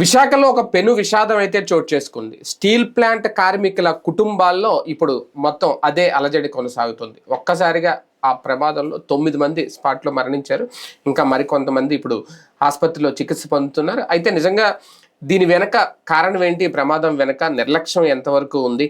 విశాఖలో ఒక పెను విషాదం అయితే చోటు చేసుకుంది. స్టీల్ ప్లాంట్ కార్మికుల కుటుంబాల్లో ఇప్పుడు మొత్తం అదే అలజడి కొనసాగుతుంది. ఒక్కసారిగా ఆ ప్రమాదంలో 9 మంది స్పాట్లో మరణించారు. ఇంకా మరికొంతమంది ఇప్పుడు ఆసుపత్రిలో చికిత్స పొందుతున్నారు. అయితే నిజంగా దీని వెనక కారణం ఏంటి? ప్రమాదం వెనక నిర్లక్ష్యం ఎంతవరకు ఉంది?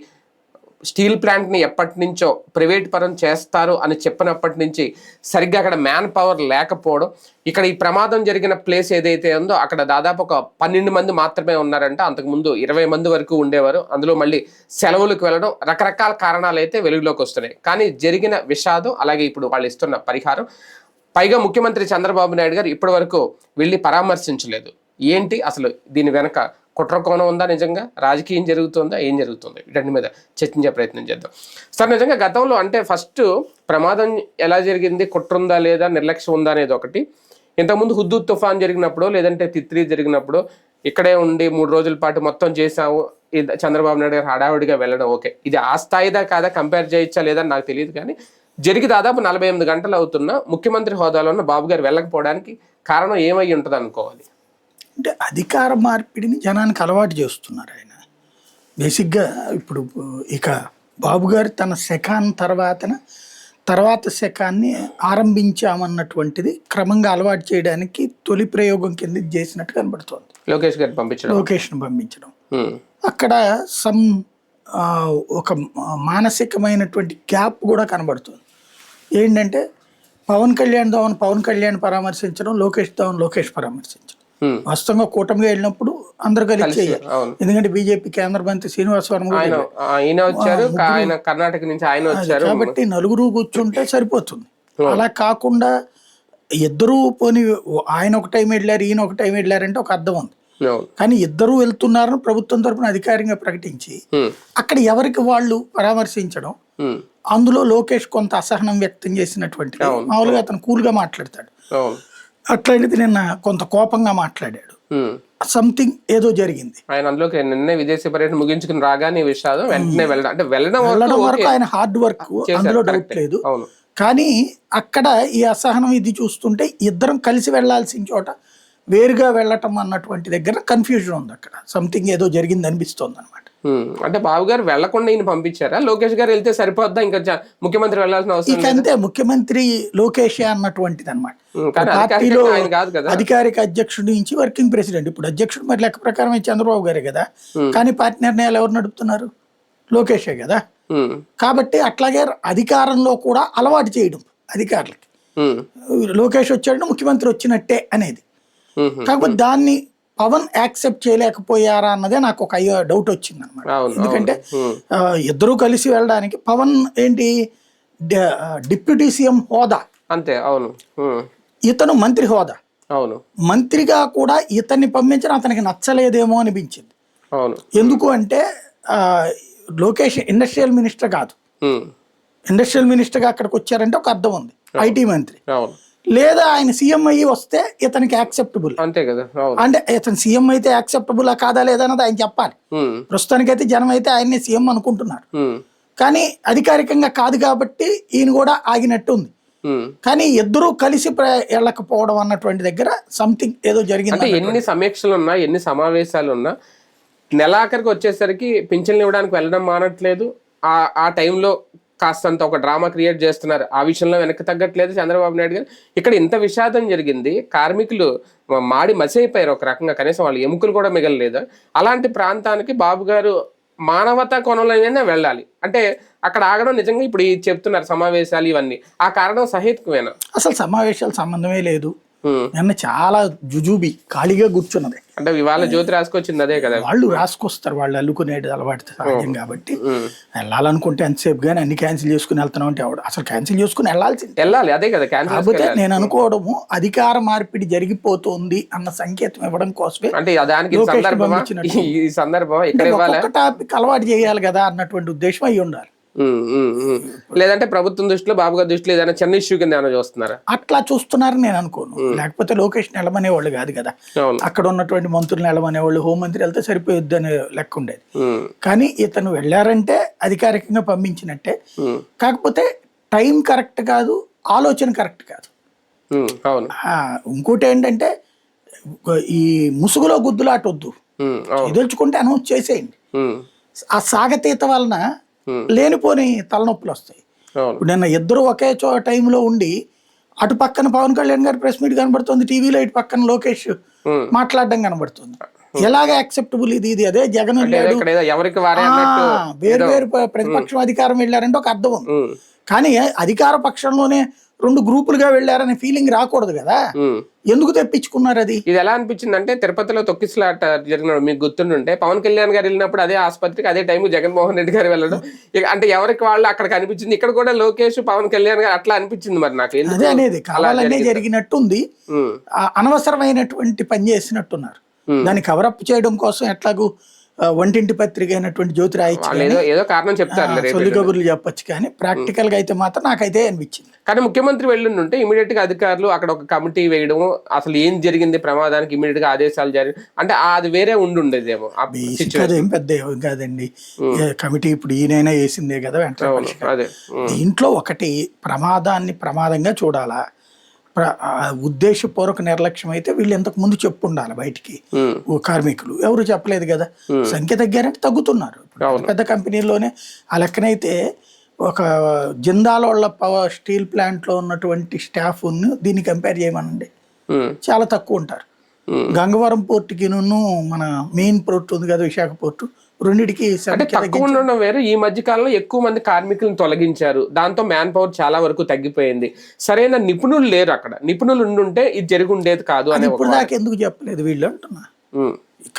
స్టీల్ ప్లాంట్ని ఎప్పటి నుంచో ప్రైవేట్ పరం చేస్తారు అని చెప్పినప్పటి నుంచి సరిగ్గా అక్కడ మ్యాన్ పవర్ లేకపోవడం, ఇక్కడ ఈ ప్రమాదం జరిగిన ప్లేస్ ఏదైతే ఉందో అక్కడ దాదాపు ఒక 12 మంది మాత్రమే ఉన్నారంట. అంతకుముందు 20 మంది వరకు ఉండేవారు. అందులో మళ్ళీ సెలవులకు వెళ్ళడం, రకరకాల కారణాలు అయితే వెలుగులోకి వస్తున్నాయి. కానీ జరిగిన విషాదం, అలాగే ఇప్పుడు వాళ్ళు ఇస్తున్న పరిహారం, పైగా ముఖ్యమంత్రి చంద్రబాబు నాయుడు గారు ఇప్పటి వరకు వెళ్ళి పరామర్శించలేదు. ఏంటి అసలు దీని వెనక కుట్ర కోణం ఉందా? నిజంగా రాజకీయం జరుగుతుందా? ఏం జరుగుతుంది? వీటన్ని మీద చర్చించే ప్రయత్నం చేద్దాం. సార్, నిజంగా గతంలో అంటే ఫస్ట్ ప్రమాదం ఎలా జరిగింది, కుట్ర ఉందా లేదా, నిర్లక్ష్యం ఉందా అనేది ఒకటి. ఇంతకుముందు హుద్దూద్ తుఫాన్ జరిగినప్పుడు, లేదంటే తిత్లీ జరిగినప్పుడు ఇక్కడే ఉండి 3 రోజుల పాటు మొత్తం చేసాము, చంద్రబాబు నాయుడు గారు హడావుడిగా వెళ్ళడం ఓకే. ఇది ఆ స్థాయిదా కాదా, కంపేర్ చేయొచ్చా లేదా నాకు తెలియదు. కానీ జరిగి దాదాపు 48 గంటలు అవుతున్నా ముఖ్యమంత్రి హోదాలో ఉన్న బాబు గారు వెళ్ళకపోవడానికి కారణం ఏమై ఉంటుంది అనుకోవాలి? అంటే అధికార మార్పిడిని జనానికి అలవాటు చేస్తున్నారు ఆయన. బేసిక్గా ఇప్పుడు ఇక బాబు గారు తన శకాన్ తర్వాత శకాన్ని ఆరంభించామన్నటువంటిది క్రమంగా అలవాటు చేయడానికి తొలి ప్రయోగం కింద చేసినట్టు కనబడుతోంది. లోకేష్ని పంపించడం అక్కడ ఒక మానసికమైనటువంటి గ్యాప్ కూడా కనబడుతుంది. ఏంటంటే పవన్ కళ్యాణ్ పరామర్శించడం, లోకేష్ పరామర్శించడం. వాస్తవంగా కూటమిగా వెళ్ళినప్పుడు అందరు కలిసి చేయాలి. ఎందుకంటే బీజేపీ కేంద్ర మంత్రి శ్రీనివాస్ వర్మ కర్ణాటక నుంచి ఆయన వచ్చారు కాబట్టి నలుగురు కూర్చుంటే సరిపోతుంది. అలా కాకుండా ఇద్దరు పోని ఆయన ఒక టైం వెళ్ళారు, ఈయన ఒక టైం వెళ్ళారంటే ఒక అర్థం ఉంది. కానీ ఇద్దరు వెళ్తున్నారని ప్రభుత్వం తరపున అధికారికంగా ప్రకటించి అక్కడ ఎవరికి వాళ్ళు పరామర్శించడం, అందులో లోకేష్ కొంత అసహనం వ్యక్తం చేసినటువంటి, మామూలుగా అతను కూల్ గా మాట్లాడతాడు, అట్లాంటిది నిన్న కొంత కోపంగా మాట్లాడాడు. సంథింగ్ ఏదో జరిగింది. ఆయన అందులోకి నిన్నే విదేశీ పర్యటన ముగించుకుని రాగానే విషాదం వెంటనే వెళ్ళడం వరకు ఆయన హార్డ్ వర్క్, అందులో డౌట్ లేదు. కానీ అక్కడ ఈ అసహనం ఇది చూస్తుంటే ఇద్దరం కలిసి వెళ్లాల్సిన చోట వేరుగా వెళ్ళటం అన్నటువంటి దగ్గర కన్ఫ్యూజన్ ఉంది. అక్కడ సంథింగ్ ఏదో జరిగింది అనిపిస్తోంది అనమాట. అంటే బాబు గారు వెళ్లకుండా ఈయన పంపించారా? లోకేష్ గారు వెళ్తే సరిపోద్దా? ఇంకా ముఖ్యమంత్రి వెళ్ళాల్సిన అవసరం ఇక అంతే, ముఖ్యమంత్రి లోకేష్ అన్నటువంటిది అనమాట. పార్టీలో అధికారిక అధ్యక్షుడి నుంచి వర్కింగ్ ప్రెసిడెంట్. ఇప్పుడు అధ్యక్షుడు మరి లెక్క ప్రకారం చంద్రబాబు గారే కదా, కానీ పార్టీ నిర్ణయాలు ఎవరు నడుపుతున్నారు? లోకేషే కదా. కాబట్టి అట్లాగే అధికారంలో కూడా అలవాటు చేయడం అధికారులకి, లోకేష్ వచ్చాడంటే ముఖ్యమంత్రి వచ్చినట్టే అనేది. కాకపోతే దాన్ని పవన్ యాక్సెప్ట్ చేయలేకపోయారా అన్నదే నాకు ఒక డౌట్ వచ్చింది అనమాట. ఎందుకంటే ఇద్దరు కలిసి వెళ్ళడానికి పవన్ ఏంటి డిప్యూటీ సీఎం హోదా అంతే, అవును, ఇతను మంత్రి హోదా, అవును, మంత్రిగా కూడా ఇతన్ని పంపించడం అతనికి నచ్చలేదేమో అనిపించింది. ఎందుకు అంటే లోకేష్ ఇండస్ట్రియల్ మినిస్టర్ కాదు, ఇండస్ట్రియల్ మినిస్టర్గా అక్కడికి వచ్చారంటే ఒక అర్థం ఉంది, ఐటీ మంత్రి. లేదా ఆయన సీఎం అయ్యి వస్తే ఇతనికి యాక్సెప్టబుల్, అంతే కదా. అంటే ఇతను సీఎం అయితే యాక్సెప్టబుల్ కాదా లేదా అన్నది ఆయన చెప్పాలి. ప్రస్తుతానికైతే జనం అయితే ఆయన్ని సీఎం అనుకుంటున్నారు, కానీ అధికారికంగా కాదు కాబట్టి ఈయన కూడా ఆగినట్టు ఉంది. కానీ ఇద్దరు కలిసి వెళ్ళకపోవడం అన్నటువంటి దగ్గర సంథింగ్ ఏదో జరిగింది. ఎన్ని సమీక్షలు ఉన్నా, ఎన్ని సమావేశాలు ఉన్నా, నెలాఖరికి వచ్చేసరికి పింఛన్లు ఇవ్వడానికి వెళ్ళడం మానట్లేదు. ఆ టైంలో కాస్తంత ఒక డ్రామా క్రియేట్ చేస్తున్నారు. ఆ విషయంలో వెనక్కి తగ్గట్లేదు చంద్రబాబు నాయుడు గారు. ఇక్కడ ఇంత విషాదం జరిగింది, కార్మికులు మాడి మసైపోయారు ఒక రకంగా, కనీసం వాళ్ళు ఎముకలు కూడా మిగలలేదు. అలాంటి ప్రాంతానికి బాబు గారు మానవతా కోణంలోనే వెళ్ళాలి అంటే అక్కడ ఆగడం నిజంగా ఇప్పుడు చెప్తున్నారు సమావేశాలు ఇవన్నీ, ఆ కారణం సహేతుకమేనా? అసలు సమావేశాలు సంబంధమే లేదు. నిన్న చాలా జుజూబి ఖాళీగా కూర్చున్నది. అంటే ఇవాళ జ్యోతి రాసుకొచ్చింది అదే కదా, వాళ్ళు రాసుకొస్తారు, వాళ్ళు అల్లుకునేది అలవాటు సహజం కాబట్టి. వెళ్ళాలనుకుంటే ఎంతసేపు కానీ అన్ని క్యాన్సిల్ చేసుకుని వెళ్తున్నాం అంటే అసలు క్యాన్సిల్ చేసుకుని వెళ్ళాలి, అదే కదా. కాకపోతే నేను అనుకోవడము అధికార మార్పిడి జరిగిపోతుంది అన్న సంకేతం ఇవ్వడం కోసమే, అంటే దానికి ఈ సందర్భం ఒక టాపిక్ అలవాటు చేయాలి కదా అన్నటువంటి ఉద్దేశం అయి ఉండాలి. లేదంటే ప్రభుత్వం దృష్టిలో, బాబు గారి దృష్టిలో ఏదైనా చిన్న ఇష్యూ కింద ఏమైనా చూస్తున్నారా? అట్లా చూస్తున్నారని నేను అనుకోను. లేకపోతే లోకేష్ నిలమనేవాళ్ళు కాదు కదా, అక్కడ ఉన్నటువంటి మంత్రులు నిలమనేవాళ్ళు, హోంమంత్రి వెళ్తే సరిపోయొద్దు అనే లెక్క ఉండేది. కానీ ఇతను వెళ్ళారంటే అధికారికంగా పంపించినట్టే. కాకపోతే టైం కరెక్ట్ కాదు, ఆలోచన కరెక్ట్ కాదు. ఇంకోటి ఏంటంటే ఈ ముసుగులో గుద్దులాట వద్దు, ఎదుల్చుకుంటే అనౌన్స్ చేసేయండి. ఆ సాగతీత వలన లేనిపోని తలనొప్పులు వస్తాయి. ఇప్పుడు నిన్న ఇద్దరు ఒకే టైంలో ఉండి అటు పక్కన పవన్ కళ్యాణ్ గారి ప్రెస్ మీట్ కనబడుతుంది టీవీలో, ఇటు పక్కన లోకేష్ మాట్లాడడం కనబడుతుంది. ఎలాగ యాక్సెప్టబుల్ ఇది? అదే జగన్ వేరు వేరు ప్రతిపక్షం అధికారం వెళ్ళారంటే ఒక అర్థం ఉంది, కానీ అధికార పక్షంలోనే రెండు గ్రూపులుగా వెళ్ళారనే ఫీలింగ్ రాకూడదు కదా. ఎందుకు తెప్పించుకున్నారు అది? ఇది ఎలా అనిపించింది అంటే తిరుపతిలో తొక్కిసలాట జరిగిన మీకు గుర్తుంటే పవన్ కళ్యాణ్ గారు వెళ్ళినప్పుడు అదే ఆసుపత్రికి అదే టైం జగన్మోహన్ రెడ్డి గారు వెళ్ళడం, అంటే ఎవరికి వాళ్ళు అక్కడికి అనిపించింది. ఇక్కడ కూడా లోకేష్ పవన్ కళ్యాణ్ గారు అట్లా అనిపించింది. మరి నాకు అదే అనేది కావాలనే జరిగినట్టుంది, అనవసరమైనటువంటి పని చేసినట్టున్నారు. దాన్ని కవరప్ చేయడం కోసం ఎట్లాగూ వంటింటి పత్రిక అయినటువంటి జ్యోతిరాయిచ్చి ఏదో కారణం చెప్తారు, సొల్లి కబుర్లు చెప్పొచ్చు, కానీ ప్రాక్టికల్ గా అయితే మాత్రం నాకైతే అనిపించింది. కానీ ముఖ్యమంత్రి వెళ్ళుంటే ఇమీడియట్ గా అధికారులు అక్కడ ఒక కమిటీ వేయడం, అసలు ఏం జరిగింది ప్రమాదానికి ఇమీడియట్ గా ఆదేశాలు జరిగి అంటే అది వేరే ఉండుండేదేమో. అదేం పెద్ద ఏం కాదండి, కమిటీ ఇప్పుడు ఈయనైనా వేసిందే కదా వెంటనే. దీంట్లో ఒకటి ప్రమాదాన్ని ప్రమాదంగా చూడాలా, ఉద్దేశపూర్వక నిర్లక్ష్యం అయితే వీళ్ళు ఇంతకు ముందు చెప్పు ఉండాలి బయటికి. కార్మికులు ఎవరు చెప్పలేదు కదా, సంఖ్య తగ్గారంటే తగ్గుతున్నారు. పెద్ద కంపెనీల్లోనే ఆ లెక్కనైతే ఒక జిందాల్ వాళ్ళ స్టీల్ ప్లాంట్ లో ఉన్నటువంటి స్టాఫ్ దీన్ని కంపేర్ చేయమనండి, చాలా తక్కువ ఉంటారు. గంగవరం పోర్టుకి మన మెయిన్ పోర్ట్ ఉంది కదా విశాఖ పోర్టు, రెండింటికి తక్కువ ఉండడం వేరు. ఈ మధ్య కాలంలో ఎక్కువ మంది కార్మికులను తొలగించారు, దాంతో మ్యాన్ పవర్ చాలా వరకు తగ్గిపోయింది. సరైన నిపుణులు లేరు అక్కడ, నిపుణులు ఉండుంటే ఇది జరిగి ఉండేది కాదు అని. ఇప్పుడు దాకా ఎందుకు చెప్పలేదు వీళ్ళు అంటున్నా,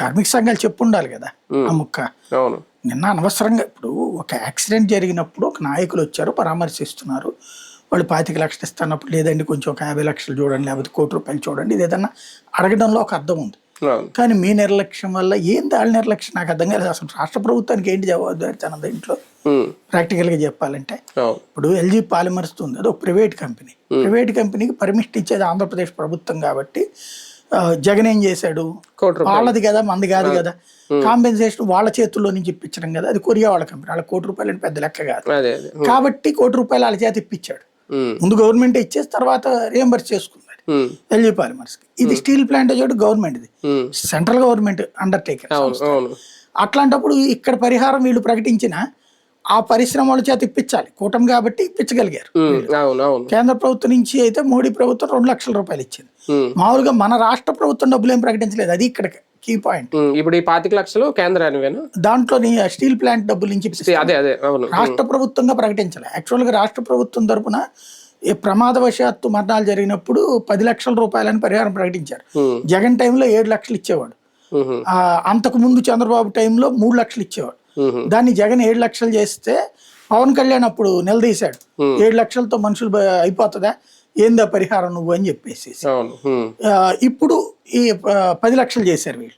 కార్మిక సంఘాలు చెప్పు ఉండాలి కదా ఆ ముక్క. అవును, నిన్న అనవసరంగా ఇప్పుడు ఒక యాక్సిడెంట్ జరిగినప్పుడు ఒక నాయకులు వచ్చారు పరామర్శిస్తున్నారు, వాళ్ళు 25 లక్షలు ఇస్తున్నప్పుడు లేదండి కొంచెం ఒక 50 లక్షలు చూడండి, లేకపోతే ₹1 చూడండి, ఇది ఏదన్నా అడగడంలో ఒక అర్థం ఉంది. కానీ మీ నిర్లక్ష్యం వల్ల ఏం దాని నిర్లక్ష్యం నాకు అర్థం కాలేదు. అసలు రాష్ట్ర ప్రభుత్వానికి ఏంటి జవాబుదారితనం దీంట్లో ప్రాక్టికల్ గా చెప్పాలంటే? ఇప్పుడు ఎల్జీ పాలిమర్స్ ఉంది, అది ఒక ప్రైవేట్ కంపెనీ, ప్రైవేట్ కంపెనీకి పర్మిషన్ ఇచ్చేది ఆంధ్రప్రదేశ్ ప్రభుత్వం కాబట్టి జగన్ ఏం చేశాడు, వాళ్ళది కదా మంది కాదు కదా, కాంపెన్సేషన్ వాళ్ళ చేతుల్లో నుంచి ఇప్పించడం కదా, అది కొరియా వాళ్ళ కంపెనీ, వాళ్ళ ₹1 అంటే పెద్ద లెక్క కాదు కాబట్టి ₹1 వాళ్ళ చేత ఇప్పించాడు. ముందు గవర్నమెంట్ ఇచ్చేసి తర్వాత రియంబర్స్ చేసుకుంది ఎల్జీ పాలిమర్స్ కి. ఇది స్టీల్ ప్లాంట్ చోటు గవర్నమెంట్, ఇది సెంట్రల్ గవర్నమెంట్ అండర్టేకర్. అట్లాంటప్పుడు ఇక్కడ పరిహారం వీళ్ళు ప్రకటించిన ఆ పరిశ్రమల చేత ఇప్పించాలి, కూటమి కాబట్టి ఇప్పించగలిగారు. కేంద్ర ప్రభుత్వం నుంచి అయితే మోడీ ప్రభుత్వం ₹2 లక్షల ఇచ్చింది. మామూలుగా మన రాష్ట్ర ప్రభుత్వం డబ్బులు ఏం ప్రకటించలేదు, అది ఇక్కడ కీ పాయింట్. ఇప్పుడు ఈ 25 లక్షలు కేంద్రానివేనా, దాంట్లోని స్టీల్ ప్లాంట్ డబ్బుల నుంచి రాష్ట్ర ప్రభుత్వంగా ప్రకటించాలి. యాక్చువల్ గా రాష్ట్ర ప్రభుత్వం తరపున ప్రమాదవశాత్తు మరణాలు జరిగినప్పుడు ₹10 లక్షల పరిహారం ప్రకటించారు. జగన్ టైంలో 7 లక్షలు ఇచ్చేవాడు, అంతకు ముందు చంద్రబాబు టైంలో 3 లక్షలు ఇచ్చేవాడు. దాన్ని జగన్ 7 లక్షలు చేస్తే పవన్ కళ్యాణ్ అప్పుడు నిలదీశాడు, 7 లక్షలతో మనుషులు అయిపోతుందా, ఏందా పరిహారం నువ్వు అని చెప్పేసి. ఇప్పుడు ఈ 10 లక్షలు చేశారు వీళ్ళు,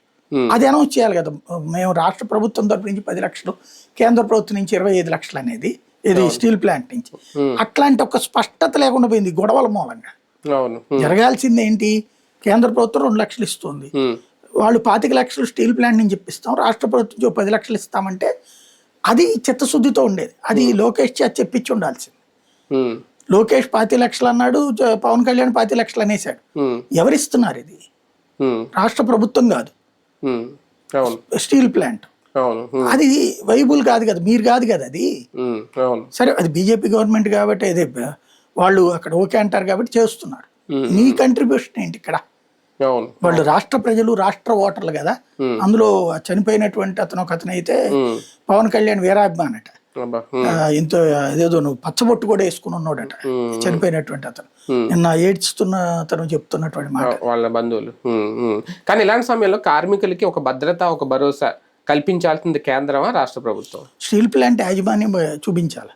అది అనౌన్స్ చేయాలి కదా. మేము రాష్ట్ర ప్రభుత్వం తరపు నుంచి 10 లక్షలు, కేంద్ర ప్రభుత్వం నుంచి 25 లక్షలు అనేది ఇది స్టీల్ ప్లాంట్ నుంచి. అట్లాంటి ఒక స్పష్టత లేకుండా పోయింది గొడవల మూలంగా. జరగాల్సింది ఏంటి, కేంద్ర ప్రభుత్వం 2 లక్షలు ఇస్తుంది, వాళ్ళు 25 లక్షలు స్టీల్ ప్లాంట్ నుంచి ఇప్పిస్తాం, రాష్ట్ర ప్రభుత్వం 10 లక్షలు ఇస్తామంటే అది చిత్తశుద్ధితో ఉండేది. అది లోకేష్ చేత చెప్పించి ఉండాల్సింది. లోకేష్ 25 లక్షలు అన్నాడు, పవన్ కళ్యాణ్ 25 లక్షలు అనేసాడు. ఎవరిస్తున్నారు ఇది? రాష్ట్ర ప్రభుత్వం కాదు, స్టీల్ ప్లాంట్. అది వైబుల్ కాదు కదా, మీరు కాదు కదా అది. సరే అది బీజేపీ గవర్నమెంట్ కాబట్టి అదే వాళ్ళు అక్కడ ఓకే అంటారు కాబట్టి చేస్తున్నారు. మీ కంట్రిబ్యూషన్ ఏంటి ఇక్కడ? వాళ్ళు రాష్ట్ర ప్రజలు, రాష్ట్ర ఓటర్లు కదా. అందులో చనిపోయినటువంటి అతను అయితే పవన్ కళ్యాణ్ వీరాభిమానట, ఇంత ఏదో నువ్వు పచ్చబొట్టు కూడా వేసుకుని ఉన్నాడట చనిపోయినటువంటి అతను. నిన్న ఏడ్చుతున్న అతను చెప్తున్నటువంటి మాట వాళ్ళ బంధువులు. కానీ ఇలాంటి సమయంలో కార్మికులకి ఒక భద్రత, ఒక భరోసా కల్పించాల్సింది కేంద్రమా రాష్ట్ర ప్రభుత్వం? స్టీల్ ప్లాంట్ యాజమాన్యం చూపించాలి.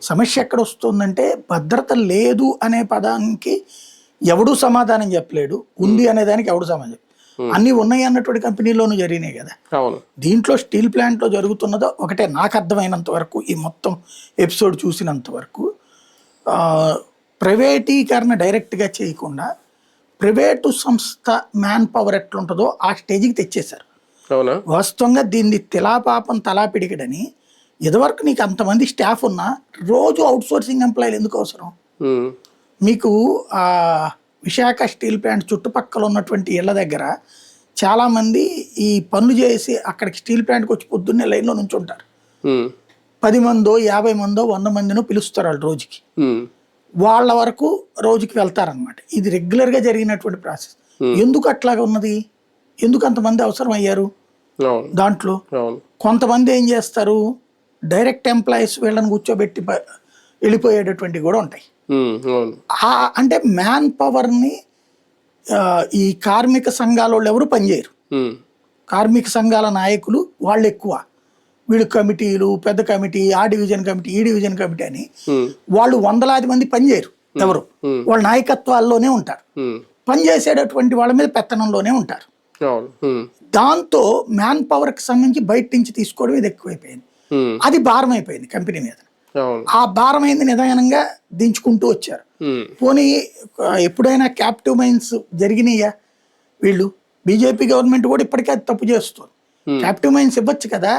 సమస్య ఎక్కడ వస్తుందంటే భద్రత లేదు అనే పదానికి ఎవడు సమాధానం చెప్పలేడు, ఉంది అనే దానికి ఎవడు సమాధానం. అన్ని ఉన్నాయి అన్నటువంటి కంపెనీలోనూ జరిగినాయి కదా. దీంట్లో స్టీల్ ప్లాంట్ లో జరుగుతున్నదో ఒకటే నాకు అర్థమైనంత వరకు, ఈ మొత్తం ఎపిసోడ్ చూసినంత వరకు, ప్రైవేటీకరణ డైరెక్ట్ గా చేయకుండా ప్రైవేటు సంస్థ మ్యాన్ పవర్ ఎట్లుంటుందో ఆ స్టేజ్కి తెచ్చేశారు. వాస్తవంగా దీన్ని తిలాపాపం తలాపిడికడని, ఇదివరకు నీకు అంతమంది స్టాఫ్ ఉన్నా రోజు అవుట్ సోర్సింగ్ ఎంప్లాయీలు ఎందుకు అవసరం? మీకు విశాఖ స్టీల్ ప్లాంట్ చుట్టుపక్కల ఉన్నటువంటి ఇళ్ల దగ్గర చాలామంది ఈ పనులు చేసి అక్కడికి స్టీల్ ప్లాంట్కి వచ్చి పొద్దున్నే లైన్లో నుంచి ఉంటారు. 10 మందో 50 మందో 100 మందినో పిలుస్తారు వాళ్ళు రోజుకి. వాళ్ళ వరకు రోజుకి వెళ్తారనమాట. ఇది రెగ్యులర్గా జరిగినటువంటి ప్రాసెస్. ఎందుకు అట్లాగా ఉన్నది? ఎందుకు అంతమంది అవసరం అయ్యారు? దాంట్లో కొంతమంది ఏం చేస్తారు, డైరెక్ట్ ఎంప్లాయీస్ వీళ్ళని కూర్చోబెట్టి వెళ్ళిపోయేటటువంటివి కూడా ఉంటాయి. అంటే మ్యాన్ పవర్ని ఈ కార్మిక సంఘాల వాళ్ళు ఎవరు పనిచేయరు. కార్మిక సంఘాల నాయకులు వాళ్ళు ఎక్కువ. వీళ్ళు కమిటీలు, పెద్ద కమిటీ, ఆ డివిజన్ కమిటీ, ఈ డివిజన్ కమిటీ అని వాళ్ళు వందలాది మంది పనిచేయరు. ఎవరు వాళ్ళ నాయకత్వాల్లోనే ఉంటారు. పనిచేసేటటువంటి వాళ్ళ మీద పెత్తనంలోనే ఉంటారు. దాంతో మ్యాన్ పవర్కి సంబంధించి బయట నుంచి తీసుకోవడం ఇది ఎక్కువైపోయింది. అది భారం అయిపోయింది కంపెనీ మీద. ఆ భారమైంది నిదానంగా దించుకుంటూ వచ్చారు. పోనీ ఎప్పుడైనా క్యాప్టివ్ మైన్స్ జరిగినాయా? వీళ్ళు బీజేపీ గవర్నమెంట్ కూడా ఇప్పటికే అది తప్పు చేస్తుంది. క్యాప్టివ్ మైన్స్ ఇవ్వచ్చు కదా,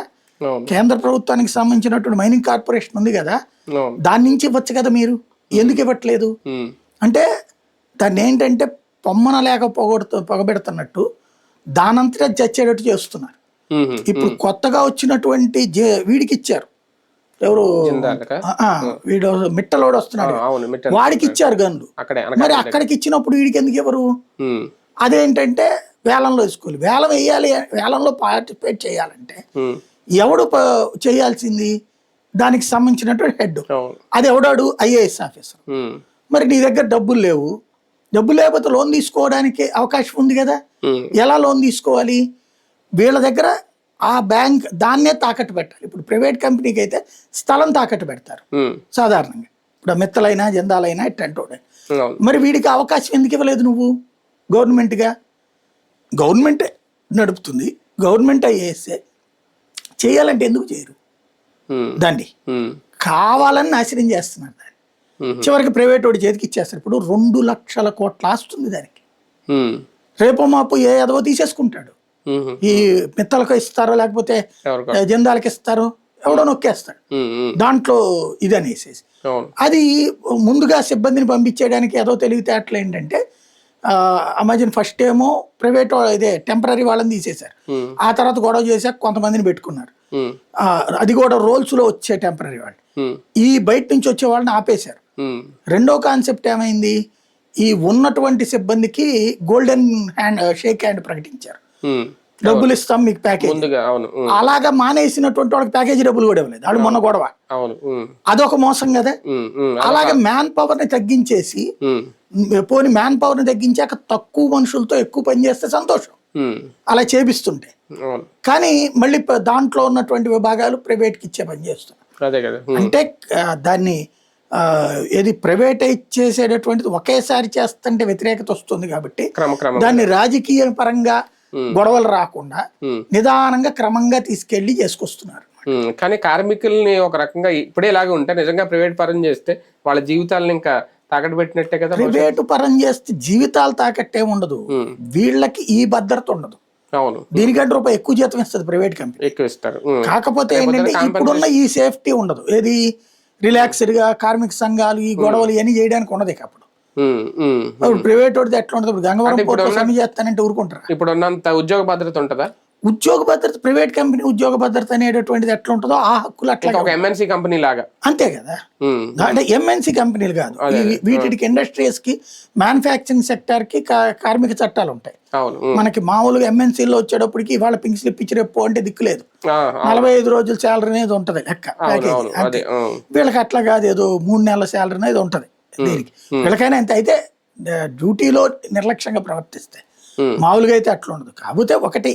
కేంద్ర ప్రభుత్వానికి సంబంధించినటువంటి మైనింగ్ కార్పొరేషన్ ఉంది కదా, దాని నుంచి ఇవ్వచ్చు కదా, మీరు ఎందుకు ఇవ్వట్లేదు? అంటే దాన్ని ఏంటంటే పొమ్మన లేక పొగబెడుతున్నట్టు దానంతటా చచ్చేటట్టు చేస్తున్నారు. ఇప్పుడు కొత్తగా వచ్చినటువంటి వీడికి ఇచ్చారు, ఎవరు వీడు మిట్టలోడు వస్తున్నాడు, వాడికి ఇచ్చారు గన్లు. మరి అక్కడికి ఇచ్చినప్పుడు వీడికి ఎందుకు ఎవరు? అదేంటంటే వేలంలో వేసుకోవాలి. వేలం వేయాలి, వేలంలో పార్టిసిపేట్ చేయాలంటే ఎవడు చేయాల్సింది? దానికి సంబంధించినటువంటి హెడ్. అది ఎవడాడు? IAS officer. మరి నీ దగ్గర డబ్బులు లేవు, డబ్బులు లేకపోతే లోన్ తీసుకోవడానికి అవకాశం ఉంది కదా. ఎలా లోన్ తీసుకోవాలి? వీళ్ళ దగ్గర ఆ బ్యాంక్ దాన్నే తాకట్టు పెట్టాలి. ఇప్పుడు ప్రైవేట్ కంపెనీకి అయితే స్థలం తాకట్టు పెడతారు సాధారణంగా. ఇప్పుడు మిత్తలైనా జందాలైనా ఇట్టంటోడే. మరి వీడికి అవకాశం ఎందుకు ఇవ్వలేదు నువ్వు? గవర్నమెంట్గా, గవర్నమెంటే నడుపుతుంది, గవర్నమెంట్ ఐఏఎస్ఏ. చేయాలంటే ఎందుకు చేయరు? దాన్ని కావాలని నాశనం చేస్తున్నారు. దాన్ని చివరికి ప్రైవేట్ వాడి చేతికి ఇచ్చేస్తారు. ఇప్పుడు 2 లక్షల కోట్ల ఆస్తుంది దానికి. రేపో మాపు ఏ ఎదవో తీసేసుకుంటాడు. ఈ మిత్తలకు ఇస్తారో లేకపోతే జందాలకు ఇస్తారో ఎవడో నొక్కేస్తాడు దాంట్లో ఇది అనేసేసి. అది ముందుగా సిబ్బందిని పంపించేయడానికి ఏదో తెలివితేటలు ఏంటంటే, అమెజాన్ ఫస్ట్ ఏమో ప్రైవేట్ ఇదే టెంపరీ వాళ్ళని తీసేశారు. ఆ తర్వాత గొడవ చేశాక కొంతమందిని పెట్టుకున్నారు. అది కూడా రోల్స్ లో వచ్చే టెంపరీ వాళ్ళు. ఈ బయట నుంచి వచ్చే వాళ్ళని ఆపేశారు. రెండో కాన్సెప్ట్ ఏమైంది, ఈ ఉన్నటువంటి సిబ్బందికి గోల్డెన్ షేక్ హ్యాండ్ ప్రకటించారు. డబ్బులు ఇస్తాం మీకు ప్యాకేజ్. అలాగా మానేసినటువంటి వాళ్ళకి ప్యాకేజీ డబ్బులు కూడా ఇవ్వలేదు. వాళ్ళు మొన్న గొడవ. అదొక మోసం కదా. అలాగే మ్యాన్ పవర్ ని తగ్గించేసి, పోనీ మ్యాన్ పవర్ ని తగ్గించాక తక్కువ మనుషులతో ఎక్కువ పని చేస్తే సంతోషం, అలా చేపిస్తుంటే. కానీ మళ్ళీ దాంట్లో ఉన్నటువంటి విభాగాలు ప్రైవేట్కి ఇచ్చే పని చేస్తున్నారు. అంటే దాన్ని ఏది ప్రైవేటైజ్ చేసేటటువంటిది ఒకేసారి చేస్తుంటే వ్యతిరేకత వస్తుంది కాబట్టి దాన్ని రాజకీయ పరంగా గొడవలు రాకుండా నిదానంగా క్రమంగా తీసుకెళ్లి చేసుకొస్తున్నారు. కానీ కార్మికుల్ని ఒక రకంగా ఇప్పుడే ఇలాగే ఉంటే నిజంగా ప్రైవేట్ పరం చేస్తే వాళ్ళ జీవితాలను ఇంకా తాకట్టు పెట్టినట్టే కదా. ప్రైవేటు పరం చేస్తే జీవితాలు తాకట్టే ఉండదు, వీళ్ళకి ఈ భద్రత ఉండదు. అవును, దీనికంటే రూపాయి ఎక్కువ జీతం ఇస్తుంది ప్రైవేట్ కంపెనీ, ఎక్కువ ఇస్తారు. కాకపోతే ఏంటంటే ఇప్పుడున్న ఈ సేఫ్టీ ఉండదు. ఏది రిలాక్స్డ్ గా కార్మిక సంఘాలు ఈ గొడవలు ఇవన్నీ చేయడానికి ఉండదు. అప్పుడు ప్రైవేట్ వాడితే ఎట్లా ఉంటుంది? గంగవరం చేస్తానంటే ఊరుకుంటారు. ఇప్పుడు ఉన్నంత ఉద్యోగ భద్రత ఉంటుందా? ఉద్యోగ భద్రత ప్రైవేట్ కంపెనీ ఉద్యోగ భద్రత అనేటటువంటిది ఎట్లా ఉంటుందో ఆ హక్కులు అట్లా ఒక ఎంఎన్సీ కంపెనీ లాగా అంతే కదా. అంటే ఎంఎన్సీ కంపెనీలు కాదు, వీటికి ఇండస్ట్రీస్ కి మ్యానుఫ్యాక్చరింగ్ సెక్టర్ కి కార్మిక చట్టాలు ఉంటాయి. మనకి మామూలుగా ఎంఎన్సీలో వచ్చేటప్పటికి ఇవాళ పింక్ స్లిప్ ఇచ్చి రేపు అంటే దిక్కులేదు. 45 రోజుల శాలరీ అనేది ఉంటది లెక్క ప్యాకేజీ. వీళ్ళకి అట్లా కాదు, ఏదో 3 నెలల శాలరీ అనేది ఉంటది. దీనికి వీళ్ళకైనా ఎంత అయితే డ్యూటీలో నిర్లక్ష్యంగా ప్రవర్తిస్తే, మామూలుగా అయితే అట్లా ఉండదు. కాకపోతే ఒకటి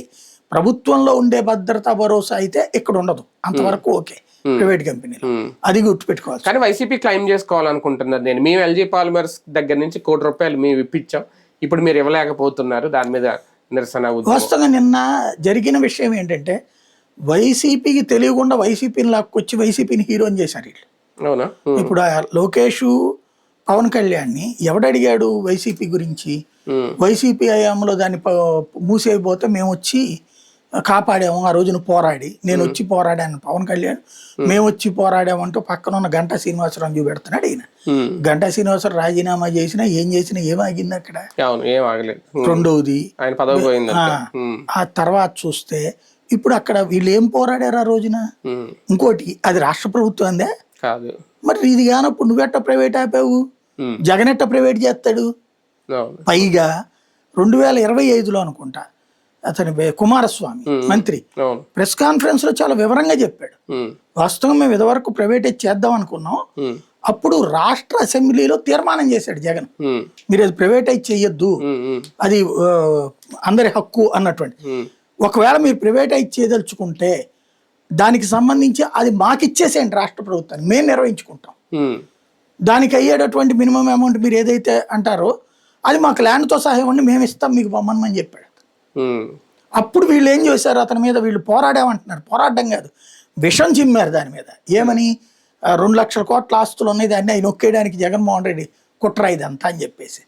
ప్రభుత్వంలో ఉండే భద్రతా భరోసా అయితే ఇక్కడ ఉండదు, అంతవరకు ఓకే. ప్రైవేట్ కంపెనీలు అది గుర్తుపెట్టుకోవాలి. కానీ వైసీపీ క్లెయిమ్ చేసుకోవాలనుకుంటున్నారు. మేము ఎల్జీ పాలిమర్స్ దగ్గర నుంచి ₹1 కోటి మేము ఇప్పించాం, ఇప్పుడు మీరు ఇవ్వలేకపోతున్నారు, దాని మీద నిరసన. వాస్తవంగా నిన్న జరిగిన విషయం ఏంటంటే, వైసీపీకి తెలియకుండా వైసీపీని లాక్కొచ్చి వైసీపీని హీరోని చేశారు వీళ్ళు. అవునా? ఇప్పుడు లోకేష్ పవన్ కళ్యాణ్ని ఎవడడిగాడు వైసీపీ గురించి? వైసీపీ హయాంలో దాన్ని మూసేయబోతే మేము వచ్చి కాపాడాము ఆ రోజున పోరాడి, నేను వచ్చి పోరాడాను పవన్ కళ్యాణ్, మేము వచ్చి పోరాడామంటూ పక్కన ఉన్న గంటా శ్రీనివాసరావు చూపెడుతున్నాడు ఈయన. గంటా శ్రీనివాసరావు రాజీనామా చేసినా ఏం చేసినా ఏమాగింది అక్కడ? రెండవది ఆ తర్వాత చూస్తే ఇప్పుడు అక్కడ వీళ్ళు ఏం పోరాడారు ఆ రోజున? ఇంకోటి, అది రాష్ట్ర ప్రభుత్వం అందే మరి. ఇది కానప్పుడు నువ్వెట్ట ప్రైవేట్ ఆపావు? జగన్ ఎట్ట ప్రైవేట్ చేస్తాడు? పైగా 2025లో అనుకుంటా అతని కుమారస్వామి మంత్రి ప్రెస్ కాన్ఫరెన్స్ లో చాలా వివరంగా చెప్పాడు, వాస్తవం మేము ఇదివరకు ప్రైవేటైజ్ చేద్దాం అనుకున్నాం, అప్పుడు రాష్ట్ర అసెంబ్లీలో తీర్మానం చేశాడు జగన్, మీరు అది ప్రైవేటైజ్ చెయ్యొద్దు, అది అందరి హక్కు అన్నటువంటి. ఒకవేళ మీరు ప్రైవేటైజ్ చేయదలుచుకుంటే దానికి సంబంధించి అది మాకు ఇచ్చేసేయండి రాష్ట్ర ప్రభుత్వాన్ని, మేము నిర్వహించుకుంటాం, దానికి అయ్యేటటువంటి మినిమం అమౌంట్ మీరు ఏదైతే అంటారో అది మాకు ల్యాండ్తో సహా ఇవ్వండి, మేము ఇస్తాం మీకు బొమ్మని చెప్పాడు. అప్పుడు వీళ్ళు ఏం చేశారు, అతని మీద వీళ్ళు పోరాడామంటున్నారు, పోరాడడం కాదు విషం చిమ్మారు దాని మీద. ఏమని? 2 లక్షల కోట్ల ఆస్తులు ఉన్నాయి, దాన్ని అవి నొక్కేయడానికి జగన్మోహన్ రెడ్డి కుట్ర ఇదంతా అని చెప్పేసి.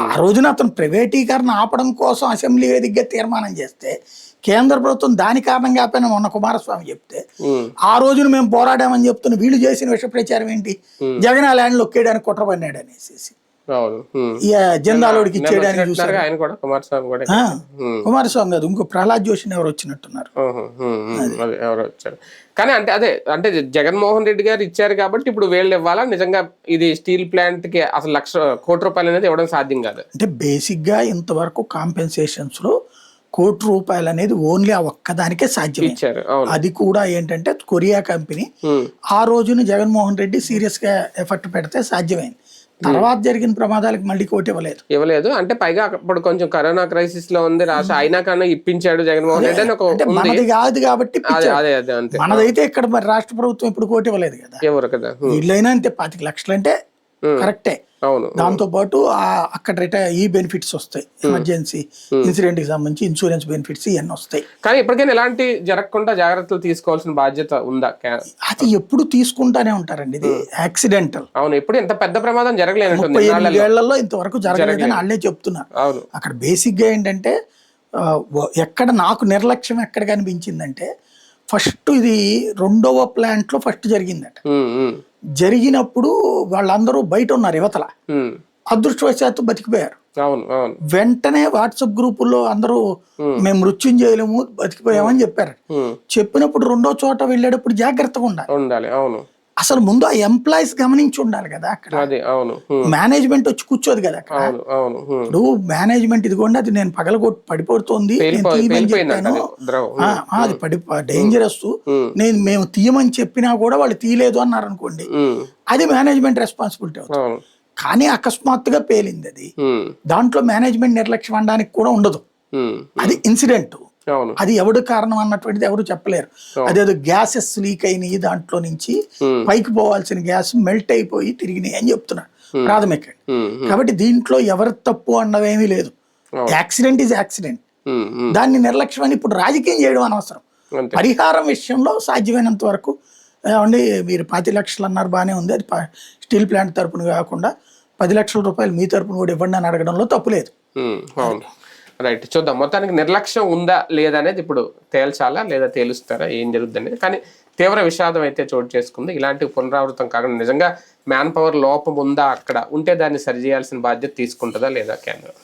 ఆ రోజున అతను ప్రైవేటీకరణ ఆపడం కోసం అసెంబ్లీ వేదికగా తీర్మానం చేస్తే కేంద్ర ప్రభుత్వం దాని కారణంగా ఆపైన మొన్న కుమారస్వామి చెప్తే, ఆ రోజున మేము పోరాడామని చెప్తున్న వీళ్ళు చేసిన విష ప్రచారం ఏంటి? జగన్ ఆ ల్యాండ్ నొక్కేయడానికి కుట్ర పడినాడు అనేసి జందాలోడికి ఇచ్చేయడానికి కుమారస్వామి కాదు, ఇంకో ప్రహ్లాద్ జోషిని ఎవరు వచ్చినట్టున్నారు. ఎవరు వచ్చారు కానీ అంటే జగన్మోహన్ రెడ్డి గారు ఇచ్చారు కాబట్టి ఇప్పుడు వీళ్ళు ఇవ్వాలా? నిజంగా ఇది స్టీల్ ప్లాంట్ కి అసలు 1,00,00,000 కోట్ల రూపాయలు అనేది ఇవ్వడం సాధ్యం కాదు. అంటే బేసిక్ గా ఇంతవరకు కాంపెన్సేషన్స్ లో ₹1 కోటి అనేది ఓన్లీ ఆ ఒక్కదానికే సాధ్యం ఇచ్చారు. అది కూడా ఏంటంటే కొరియా కంపెనీ ఆ రోజున జగన్మోహన్ రెడ్డి సీరియస్ గా ఎఫర్ట్ పెడితే సాధ్యమైంది. తర్వాత జరిగిన ప్రమాదాలకు మళ్ళీ కోటి ఇవ్వలేదు. అంటే పైగా అప్పుడు కొంచెం కరోనా క్రైసిస్ లో ఉంది రాష్ట్ర, అయినా కన్నా ఇప్పించాడు జగన్మోహన్ రెడ్డి అని. మనది కాదు కాబట్టి మనదైతే ఇక్కడ మరి రాష్ట్ర ప్రభుత్వం ఇప్పుడు కోటి ఇవ్వలేదు కదా, ఎవరు కదా వీళ్ళైనా అంతే. 25 లక్షలు అంటే కరెక్టే. దాంతో పాటు అక్కడ ఈ బెనిఫిట్స్ వస్తాయి, ఎమర్జెన్సీ ఇన్సిడెంట్ కి సంబంధించి ఇన్సూరెన్స్ బెనిఫిట్స్ ఇవన్నీ వస్తాయి. కానీ ఇప్పటికైనా ఎలాంటి జరగకుండా జాగ్రత్తలు తీసుకోవాల్సిన బాధ్యత ఉందా? అది ఎప్పుడు తీసుకుంటానే ఉంటారండి, ఇది యాక్సిడెంటల్. అవును, ఎప్పుడు ఎంత పెద్ద ప్రమాదం జరగలేదు, 38 ఏళ్లలో ఇంతవరకు జరగలేదని వాళ్ళే చెప్తున్నారు. అక్కడ బేసిక్ గా ఏంటంటే ఎక్కడ నాకు నిర్లక్ష్యం ఎక్కడ కనిపించిందంటే, ఫస్ట్ ఇది 2వ ప్లాంట్ లో ఫస్ట్ జరిగిందట. జరిగినప్పుడు వాళ్ళందరూ బయట ఉన్నారు యువతల, అదృష్టవశాత్తు బతికిపోయారు. వెంటనే వాట్సాప్ గ్రూపుల్లో అందరూ మేము మృత్యుంజయలేము బతికిపోయామని చెప్పారు. చెప్పినప్పుడు 2వ చోట వెళ్ళేటప్పుడు జాగ్రత్తగా ఉండాలి. అసలు ముందు ఆ ఎంప్లాయీస్ గమనించి ఉండాలి కదా, అక్కడ మేనేజ్మెంట్ వచ్చి కూర్చోదు కదా అక్కడ. ఇప్పుడు మేనేజ్మెంట్ ఇదిగోండి అది నేను పగలగొట్టి పడిపోతుంది, అది డేంజరస్, మేము తీయమని చెప్పినా కూడా వాళ్ళు తీయలేదు అన్నారు అనుకోండి, అది మేనేజ్మెంట్ రెస్పాన్సిబిలిటీ అవుతుంది. కానీ అకస్మాత్తుగా పేలింది అది, దాంట్లో మేనేజ్మెంట్ నిర్లక్ష్యం అనడానికి కూడా ఉండదు, అది ఇన్సిడెంట్. అది ఎవడు కారణం అన్నటువంటిది ఎవరు చెప్పలేరు. అదేదో గ్యాసెస్ లీక్ అయినాయి, దాంట్లో నుంచి పైకి పోవాల్సిన గ్యాస్ మెల్ట్ అయిపోయి తిరిగినాయి అని చెప్తున్నారు ప్రాథమికంగా. కాబట్టి దీంట్లో ఎవరి తప్పు అన్నవేమీ లేదు, యాక్సిడెంట్ ఈజ్ యాక్సిడెంట్. దాన్ని నిర్లక్ష్యం అని ఇప్పుడు రాజకీయం చేయడం అనవసరం. పరిహారం విషయంలో సాధ్యమైనంత వరకు ఏమండి మీరు 25 లక్షలు అన్నారు బాగానే ఉంది, అది స్టీల్ ప్లాంట్ తరపున కాకుండా 10 లక్షల రూపాయలు మీ తరపున కూడా ఇవ్వండి అని అడగడంలో తప్పు లేదు. రైట్, చూద్దాం మొత్తానికి నిర్లక్ష్యం ఉందా లేదా అనేది ఇప్పుడు తేల్చాలా లేదా తేలుస్తారా ఏం జరుగుతుంది అనేది. కానీ తీవ్ర విషాదం అయితే చోటు చేసుకుంది. ఇలాంటి పునరావృతం కాకుండా నిజంగా మ్యాన్ పవర్ లోపం ఉందా, అక్కడ ఉంటే దాన్ని సరిచేయాల్సిన బాధ్యత తీసుకుంటుందా లేదా కేంద్రం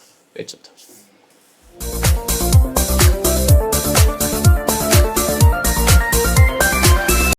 చూద్దాం.